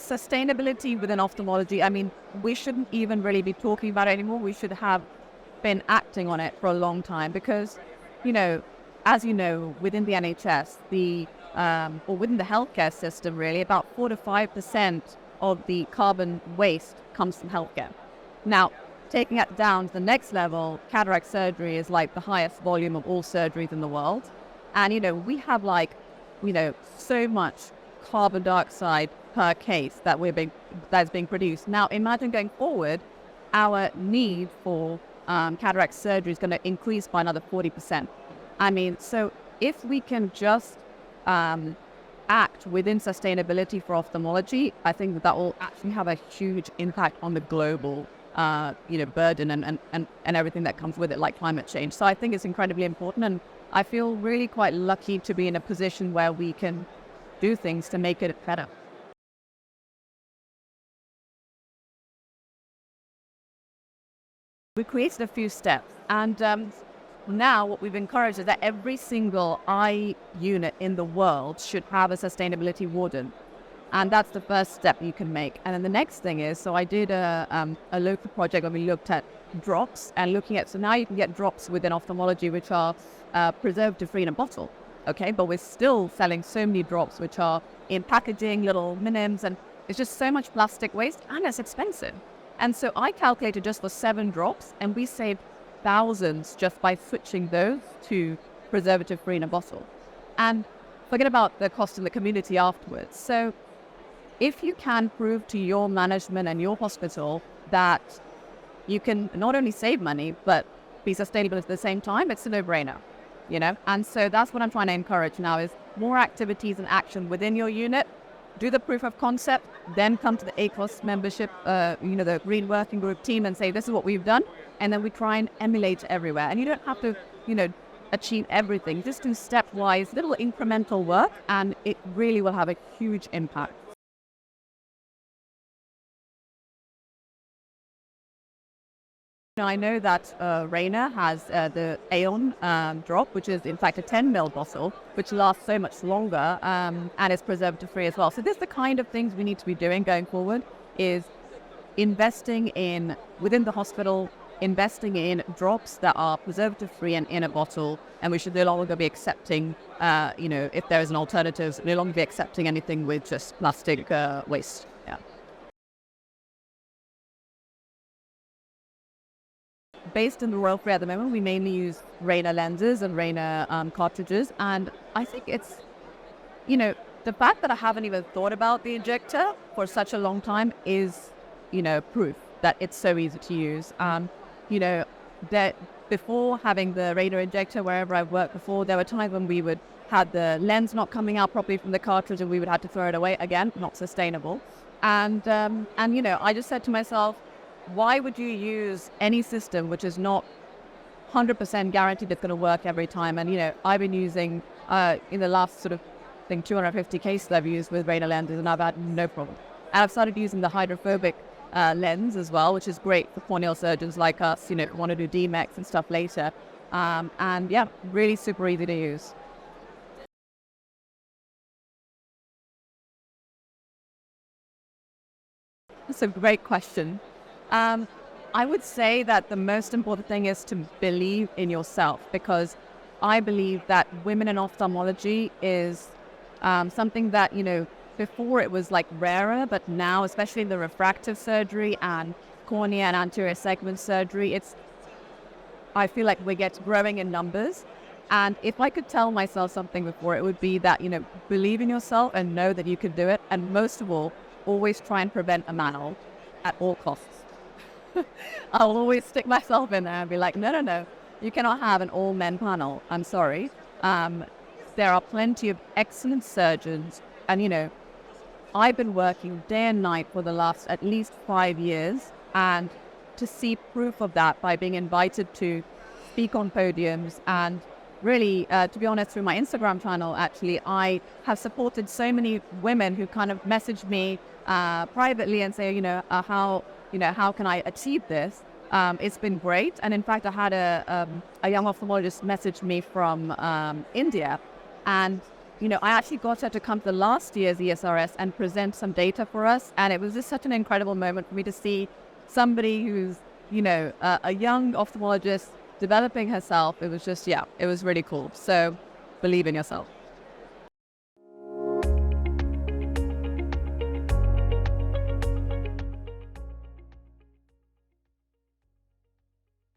sustainability within ophthalmology, I mean, we shouldn't even really be talking about it anymore. We should have been acting on it for a long time because, as you know, within the NHS, or within the healthcare system, really, about 4 to 5% of the carbon waste comes from healthcare. Now, taking it down to the next level, cataract surgery is like the highest volume of all surgeries in the world. And, we have so much carbon dioxide per case that's being produced. Now, imagine going forward, our need for cataract surgery is going to increase by another 40%. I mean, so if we can just act within sustainability for ophthalmology, I think that will actually have a huge impact on the global burden and everything that comes with it, like climate change. So I think it's incredibly important, and I feel really quite lucky to be in a position where we can do things to make it better. We created a few steps, and now what we've encouraged is that every single eye unit in the world should have a sustainability warden. And that's the first step you can make. And then the next thing is, so I did a local project where we looked at drops and so now you can get drops within ophthalmology which are preservative-free in a bottle, okay? But we're still selling so many drops which are in packaging, little minims, and it's just so much plastic waste and it's expensive. And so I calculated just for 7 drops and we saved thousands just by switching those to preservative-free in a bottle. And forget about the cost in the community afterwards. So if you can prove to your management and your hospital that you can not only save money, but be sustainable at the same time, it's a no-brainer, And so that's what I'm trying to encourage now is more activities and action within your unit. Do the proof of concept, then come to the ACOS membership, the Green Working Group team and say, this is what we've done. And then we try and emulate everywhere. And you don't have to, achieve everything. Just do stepwise, little incremental work, and it really will have a huge impact. I know that Rayna has the AEON drop, which is in fact a 10 ml bottle, which lasts so much longer and is preservative free as well. So this is the kind of things we need to be doing going forward, is investing in, within the hospital, investing in drops that are preservative free and in a bottle, and we should no longer be accepting, if there is an alternative, no longer be accepting anything with just plastic waste. Yeah. Based in the Royal Free at the moment, we mainly use Rayna lenses and Rayna cartridges, and I think it's, the fact that I haven't even thought about the injector for such a long time is, proof that it's so easy to use. That before having the Rayna injector, wherever I've worked before, there were times when we would have the lens not coming out properly from the cartridge and we would have to throw it away. Again, not sustainable. And I just said to myself, why would you use any system which is not 100% guaranteed it's going to work every time? And, I've been using, in the last 250 cases I've used with Rayna lenses, and I've had no problem. And I've started using the hydrophobic lens as well, which is great for corneal surgeons like us, who want to do DMEX and stuff later. And yeah, really super easy to use. That's a great question. I would say that the most important thing is to believe in yourself, because I believe that women in ophthalmology is something that, before it was like rarer, but now, especially in the refractive surgery and cornea and anterior segment surgery, I feel like we're growing in numbers. And if I could tell myself something before, it would be that, believe in yourself and know that you can do it. And most of all, always try and prevent a mantle at all costs. I'll always stick myself in there and be like, no, you cannot have an all-men panel. I'm sorry. There are plenty of excellent surgeons. And, I've been working day and night for the last at least 5 years. And to see proof of that by being invited to speak on podiums and really, to be honest, through my Instagram channel, actually, I have supported so many women who kind of message me privately and say, how can I achieve this? It's been great. And in fact, I had a young ophthalmologist message me from India, and I actually got her to come to the last year's ESRS and present some data for us. And it was just such an incredible moment for me to see somebody who's, a young ophthalmologist developing herself. It was just, it was really cool. So believe in yourself.